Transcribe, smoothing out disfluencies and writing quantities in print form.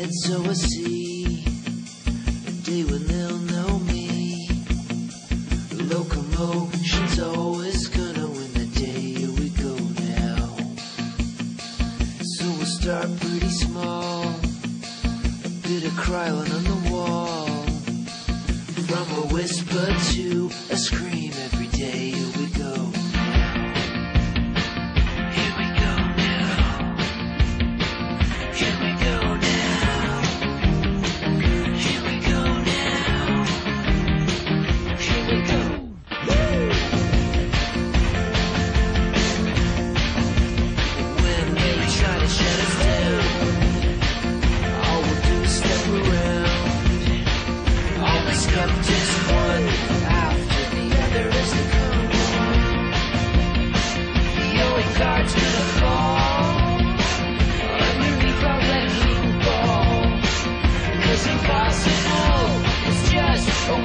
And so I see a day when they'll know me. Locomotion's always gonna win the day. Here we go now. So we'll start pretty small, a bit of crying on the wall. From a whisper to a scream every day. Here we go. Here we go now. Here we go now. Here we go now. Here we go. Woo! When they try to shut us down, all we'll do is step around. All this cup just one after the other as they come on. The only card's gonna fall underneath our wrecking ball. 'Cause impossible is just a